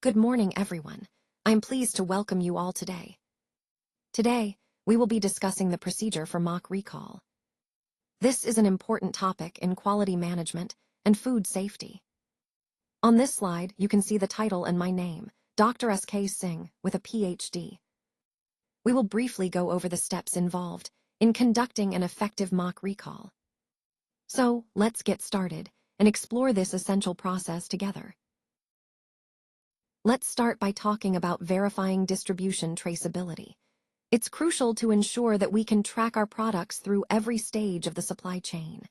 Good morning, everyone. I'm pleased to welcome you all today. Today, we will be discussing the procedure for mock recall. This is an important topic in quality management and food safety. On this slide, you can see the title and my name, Dr. S.K. Singh, with a PhD. We will briefly go over the steps involved in conducting an effective mock recall. So, let's get started and explore this essential process together. Let's start by talking about verifying distribution traceability. It's crucial to ensure that we can track our products through every stage of the supply chain.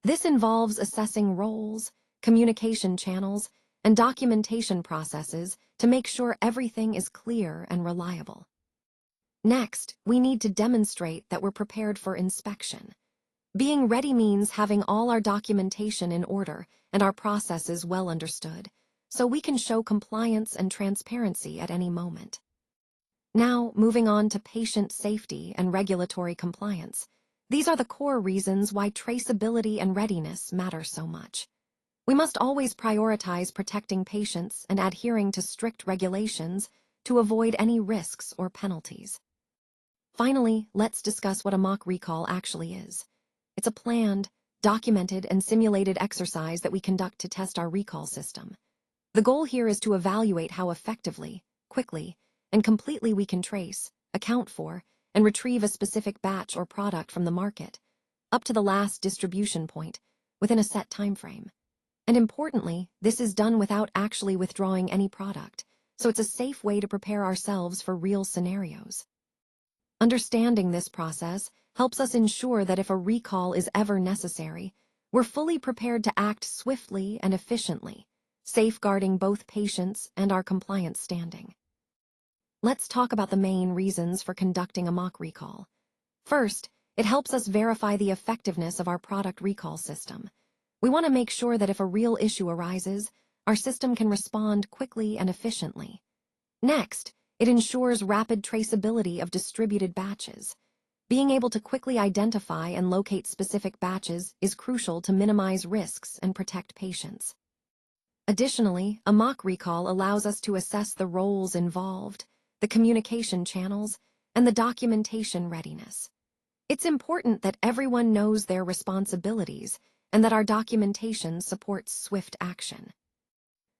This involves assessing roles, communication channels, and documentation processes to make sure everything is clear and reliable. Next, we need to demonstrate that we're prepared for inspection. Being ready means having all our documentation in order and our processes well understood, so we can show compliance and transparency at any moment. Now, moving on to patient safety and regulatory compliance. These are the core reasons why traceability and readiness matter so much. We must always prioritize protecting patients and adhering to strict regulations to avoid any risks or penalties. Finally, let's discuss what a mock recall actually is. It's a planned, documented, and simulated exercise that we conduct to test our recall system. The goal here is to evaluate how effectively, quickly, and completely we can trace, account for, and retrieve a specific batch or product from the market, up to the last distribution point, within a set time frame. And importantly, this is done without actually withdrawing any product, so it's a safe way to prepare ourselves for real scenarios. Understanding this process helps us ensure that if a recall is ever necessary, we're fully prepared to act swiftly and efficiently, safeguarding both patients and our compliance standing. Let's talk about the main reasons for conducting a mock recall. First, it helps us verify the effectiveness of our product recall system. We want to make sure that if a real issue arises, our system can respond quickly and efficiently. Next, it ensures rapid traceability of distributed batches. Being able to quickly identify and locate specific batches is crucial to minimize risks and protect patients. Additionally, a mock recall allows us to assess the roles involved, the communication channels, and the documentation readiness. It's important that everyone knows their responsibilities and that our documentation supports swift action.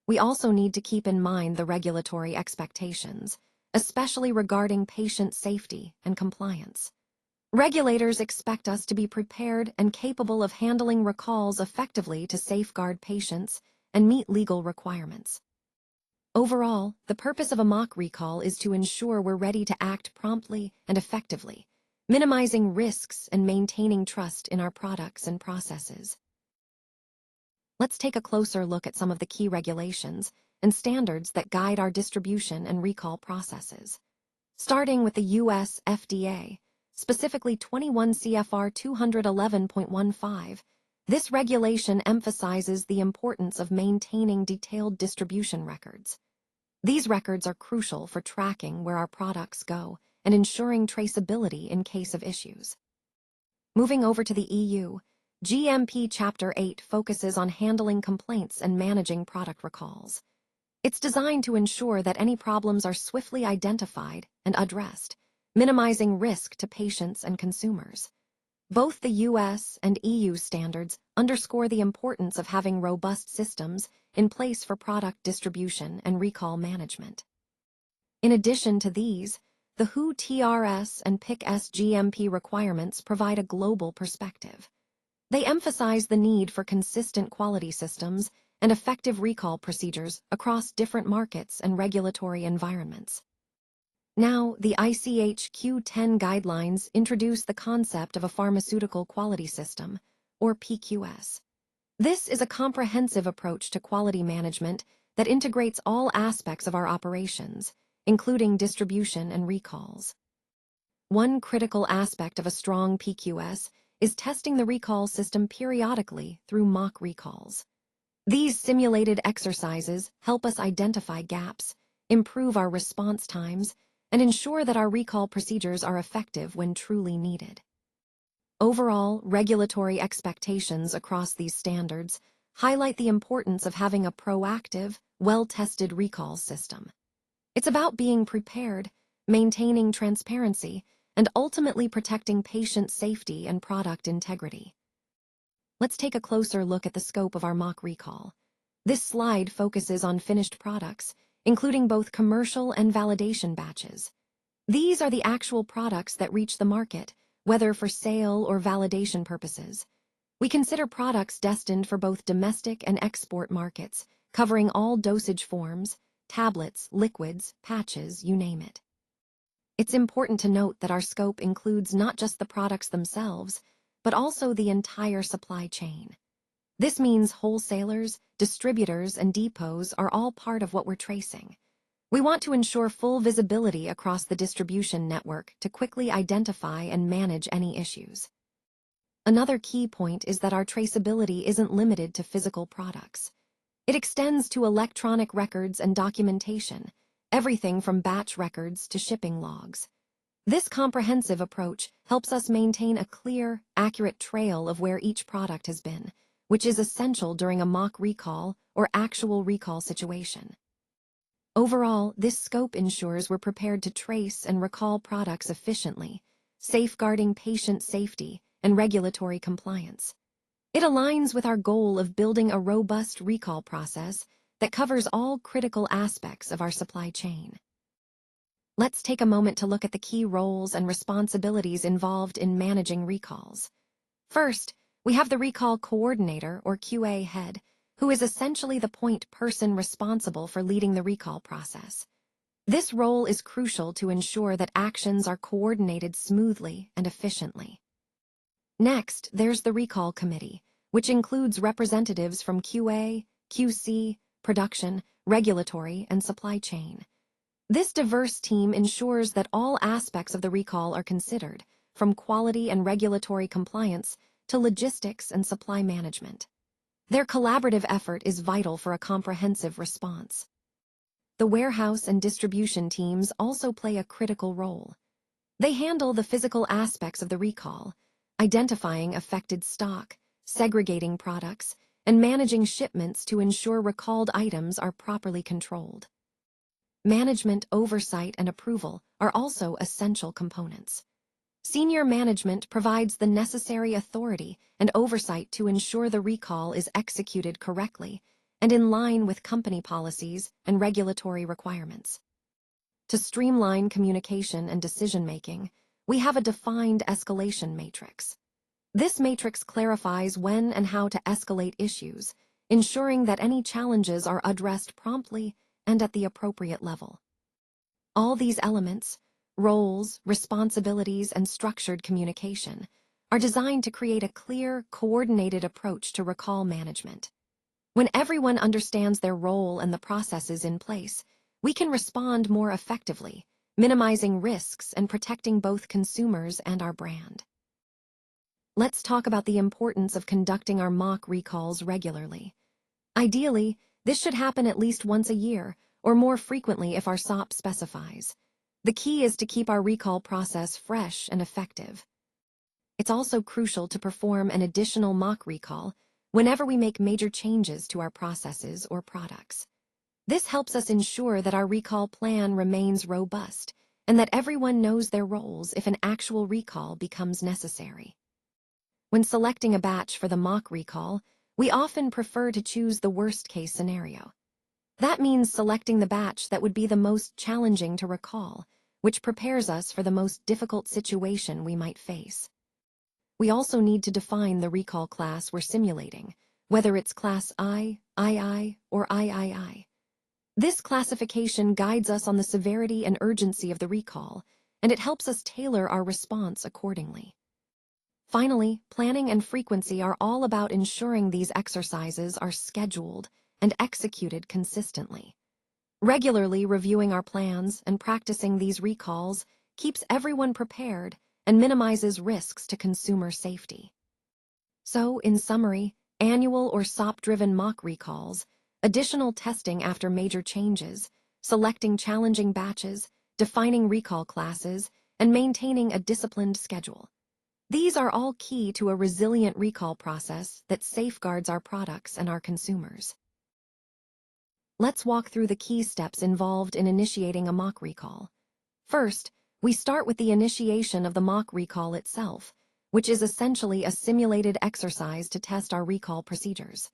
We also need to keep in mind the regulatory expectations, especially regarding patient safety and compliance. Regulators expect us to be prepared and capable of handling recalls effectively to safeguard patients and meet legal requirements. Overall, the purpose of a mock recall is to ensure we're ready to act promptly and effectively, minimizing risks and maintaining trust in our products and processes. Let's take a closer look at some of the key regulations and standards that guide our distribution and recall processes. Starting with the U.S. FDA, specifically 21 CFR 211.15, this regulation emphasizes the importance of maintaining detailed distribution records. These records are crucial for tracking where our products go and ensuring traceability in case of issues. Moving over to the EU, GMP Chapter 8 focuses on handling complaints and managing product recalls. It's designed to ensure that any problems are swiftly identified and addressed, minimizing risk to patients and consumers. Both the US and EU standards underscore the importance of having robust systems in place for product distribution and recall management. In addition to these, the WHO TRS and PIC-S GMP requirements provide a global perspective. They emphasize the need for consistent quality systems and effective recall procedures across different markets and regulatory environments. Now, the ICH Q10 guidelines introduce the concept of a pharmaceutical quality system, or PQS. This is a comprehensive approach to quality management that integrates all aspects of our operations, including distribution and recalls. One critical aspect of a strong PQS is testing the recall system periodically through mock recalls. These simulated exercises help us identify gaps, improve our response times, and ensure that our recall procedures are effective when truly needed. Overall, regulatory expectations across these standards highlight the importance of having a proactive, well-tested recall system. It's about being prepared, maintaining transparency, and ultimately protecting patient safety and product integrity. Let's take a closer look at the scope of our mock recall. This slide focuses on finished products, including both commercial and validation batches. These are the actual products that reach the market, whether for sale or validation purposes. We consider products destined for both domestic and export markets, covering all dosage forms, tablets, liquids, patches, you name it. It's important to note that our scope includes not just the products themselves, but also the entire supply chain. This means wholesalers, distributors, and depots are all part of what we're tracing. We want to ensure full visibility across the distribution network to quickly identify and manage any issues. Another key point is that our traceability isn't limited to physical products. It extends to electronic records and documentation, everything from batch records to shipping logs. This comprehensive approach helps us maintain a clear, accurate trail of where each product has been, which is essential during a mock recall or actual recall situation. Overall, this scope ensures we're prepared to trace and recall products efficiently, safeguarding patient safety and regulatory compliance. It aligns with our goal of building a robust recall process that covers all critical aspects of our supply chain. Let's take a moment to look at the key roles and responsibilities involved in managing recalls. First, we have the recall coordinator or QA head, who is essentially the point person responsible for leading the recall process. This role is crucial to ensure that actions are coordinated smoothly and efficiently. Next, there's the recall committee, which includes representatives from QA, QC, production, regulatory, and supply chain. This diverse team ensures that all aspects of the recall are considered, from quality and regulatory compliance to logistics and supply management. Their collaborative effort is vital for a comprehensive response. The warehouse and distribution teams also play a critical role. They handle the physical aspects of the recall, identifying affected stock, segregating products, and managing shipments to ensure recalled items are properly controlled. Management oversight and approval are also essential components. Senior management provides the necessary authority and oversight to ensure the recall is executed correctly and in line with company policies and regulatory requirements. To streamline communication and decision-making, we have a defined escalation matrix. This matrix clarifies when and how to escalate issues, ensuring that any challenges are addressed promptly and at the appropriate level. All these elements, roles, responsibilities, and structured communication, are designed to create a clear, coordinated approach to recall management. When everyone understands their role and the processes in place, we can respond more effectively, minimizing risks and protecting both consumers and our brand. Let's talk about the importance of conducting our mock recalls regularly. Ideally, this should happen at least once a year, or more frequently if our SOP specifies. The key is to keep our recall process fresh and effective. It's also crucial to perform an additional mock recall whenever we make major changes to our processes or products. This helps us ensure that our recall plan remains robust and that everyone knows their roles if an actual recall becomes necessary. When selecting a batch for the mock recall, we often prefer to choose the worst-case scenario. That means selecting the batch that would be the most challenging to recall, which prepares us for the most difficult situation we might face. We also need to define the recall class we're simulating, whether it's Class I, II, or III. This classification guides us on the severity and urgency of the recall, and it helps us tailor our response accordingly. Finally, planning and frequency are all about ensuring these exercises are scheduled and executed consistently. Regularly reviewing our plans and practicing these recalls keeps everyone prepared and minimizes risks to consumer safety. So, in summary, annual or SOP-driven mock recalls, additional testing after major changes, selecting challenging batches, defining recall classes, and maintaining a disciplined schedule. These are all key to a resilient recall process that safeguards our products and our consumers. Let's walk through the key steps involved in initiating a mock recall. First, we start with the initiation of the mock recall itself, which is essentially a simulated exercise to test our recall procedures.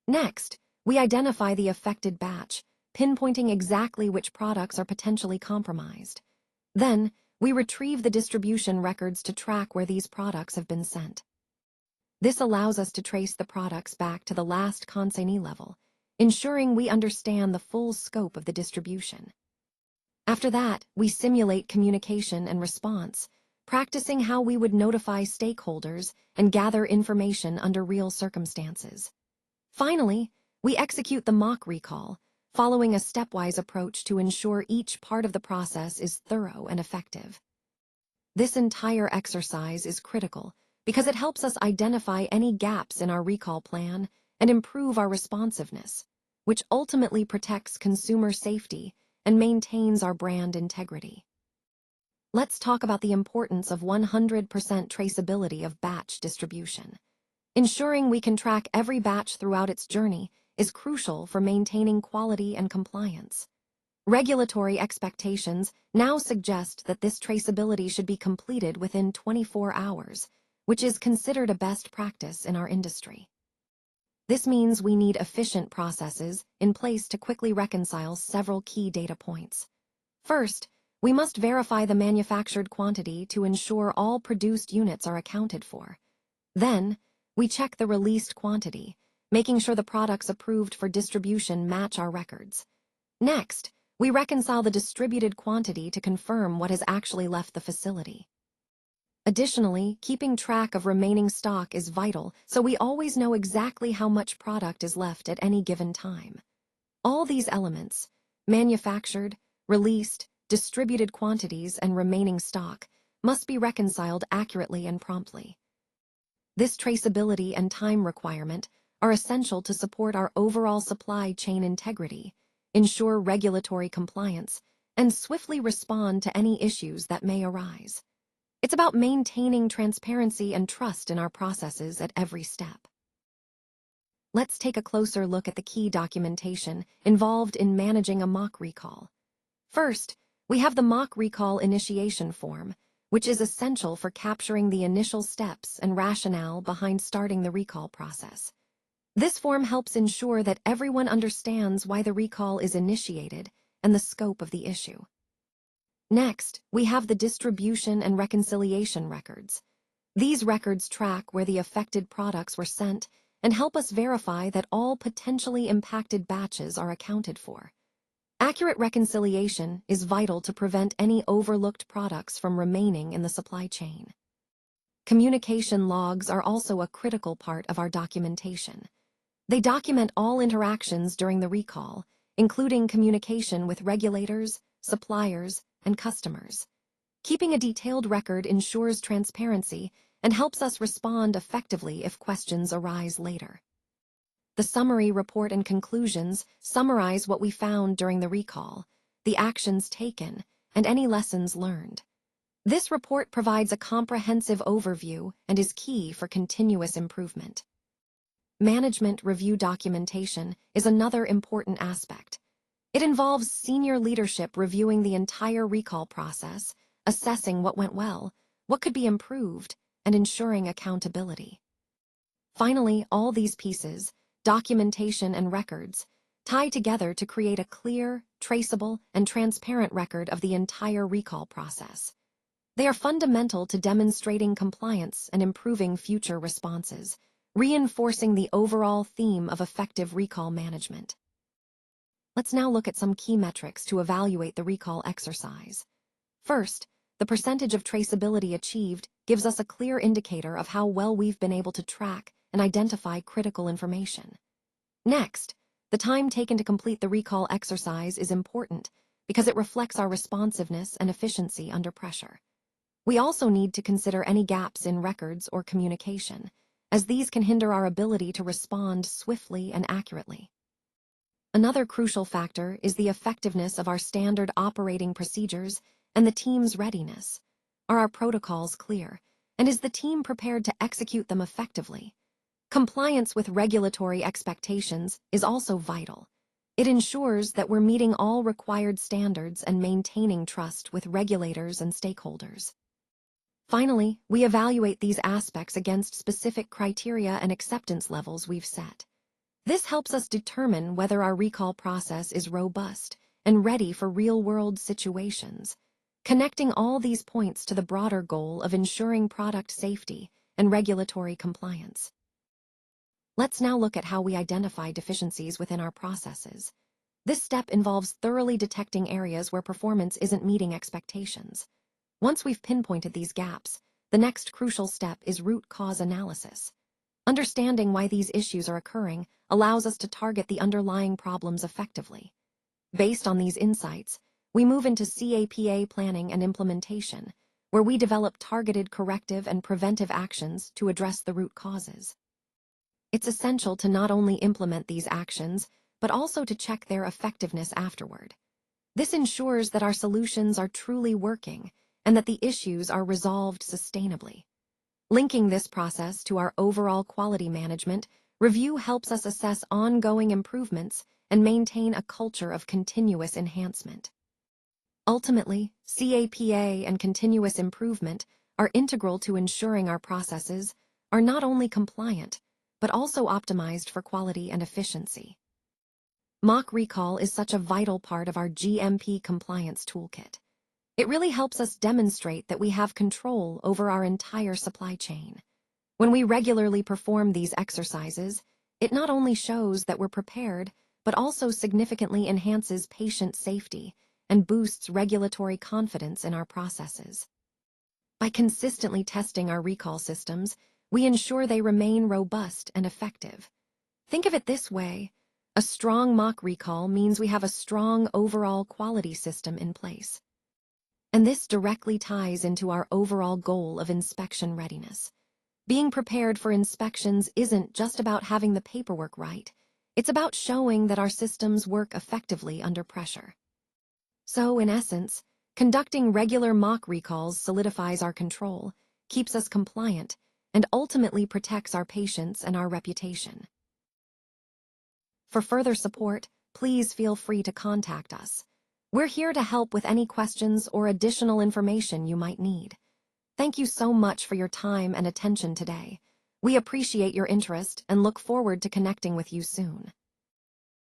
Next, we identify the affected batch, pinpointing exactly which products are potentially compromised. Then, we retrieve the distribution records to track where these products have been sent. This allows us to trace the products back to the last consignee level, ensuring we understand the full scope of the distribution. After that, we simulate communication and response, practicing how we would notify stakeholders and gather information under real circumstances. Finally, we execute the mock recall, following a stepwise approach to ensure each part of the process is thorough and effective. This entire exercise is critical because it helps us identify any gaps in our recall plan and improve our responsiveness, which ultimately protects consumer safety and maintains our brand integrity. Let's talk about the importance of 100% traceability of batch distribution. Ensuring we can track every batch throughout its journey is crucial for maintaining quality and compliance. Regulatory expectations now suggest that this traceability should be completed within 24 hours, which is considered a best practice in our industry. This means we need efficient processes in place to quickly reconcile several key data points. First, we must verify the manufactured quantity to ensure all produced units are accounted for. Then, we check the released quantity, making sure the products approved for distribution match our records. Next, we reconcile the distributed quantity to confirm what has actually left the facility. Additionally, keeping track of remaining stock is vital, so we always know exactly how much product is left at any given time. All these elements, manufactured, released, distributed quantities, and remaining stock, must be reconciled accurately and promptly. This traceability and time requirement are essential to support our overall supply chain integrity, ensure regulatory compliance, and swiftly respond to any issues that may arise. It's about maintaining transparency and trust in our processes at every step. Let's take a closer look at the key documentation involved in managing a mock recall. First, we have the mock recall initiation form, which is essential for capturing the initial steps and rationale behind starting the recall process. This form helps ensure that everyone understands why the recall is initiated and the scope of the issue. Next, we have the distribution and reconciliation records. These records track where the affected products were sent and help us verify that all potentially impacted batches are accounted for. Accurate reconciliation is vital to prevent any overlooked products from remaining in the supply chain. Communication logs are also a critical part of our documentation. They document all interactions during the recall, including communication with regulators, suppliers, and customers. Keeping a detailed record ensures transparency and helps us respond effectively if questions arise later. The summary report and conclusions summarize what we found during the recall, the actions taken, and any lessons learned. This report provides a comprehensive overview and is key for continuous improvement. Management review documentation is another important aspect. It involves senior leadership reviewing the entire recall process, assessing what went well, what could be improved, and ensuring accountability. Finally, all these pieces, documentation and records, tie together to create a clear, traceable, and transparent record of the entire recall process. They are fundamental to demonstrating compliance and improving future responses, reinforcing the overall theme of effective recall management. Let's now look at some key metrics to evaluate the recall exercise. First, the percentage of traceability achieved gives us a clear indicator of how well we've been able to track and identify critical information. Next, the time taken to complete the recall exercise is important because it reflects our responsiveness and efficiency under pressure. We also need to consider any gaps in records or communication, as these can hinder our ability to respond swiftly and accurately. Another crucial factor is the effectiveness of our standard operating procedures and the team's readiness. Are our protocols clear, And is the team prepared to execute them effectively? Compliance with regulatory expectations is also vital. It ensures that we're meeting all required standards and maintaining trust with regulators and stakeholders. Finally, we evaluate these aspects against specific criteria and acceptance levels we've set. This helps us determine whether our recall process is robust and ready for real-world situations, connecting all these points to the broader goal of ensuring product safety and regulatory compliance. Let's now look at how we identify deficiencies within our processes. This step involves thoroughly detecting areas where performance isn't meeting expectations. Once we've pinpointed these gaps, the next crucial step is root cause analysis. Understanding why these issues are occurring allows us to target the underlying problems effectively. Based on these insights, we move into CAPA planning and implementation, where we develop targeted corrective and preventive actions to address the root causes. It's essential to not only implement these actions, but also to check their effectiveness afterward. This ensures that our solutions are truly working and that the issues are resolved sustainably. Linking this process to our overall quality management, review helps us assess ongoing improvements and maintain a culture of continuous enhancement. Ultimately, CAPA and continuous improvement are integral to ensuring our processes are not only compliant, but also optimized for quality and efficiency. Mock recall is such a vital part of our GMP compliance toolkit. It really helps us demonstrate that we have control over our entire supply chain. When we regularly perform these exercises, it not only shows that we're prepared, but also significantly enhances patient safety and boosts regulatory confidence in our processes. By consistently testing our recall systems, we ensure they remain robust and effective. Think of it this way: a strong mock recall means we have a strong overall quality system in place. And this directly ties into our overall goal of inspection readiness. Being prepared for inspections isn't just about having the paperwork right, it's about showing that our systems work effectively under pressure. So, in essence, conducting regular mock recalls solidifies our control, keeps us compliant, and ultimately protects our patients and our reputation. For further support, please feel free to contact us. We're here to help with any questions or additional information you might need. Thank you so much for your time and attention today. We appreciate your interest and look forward to connecting with you soon.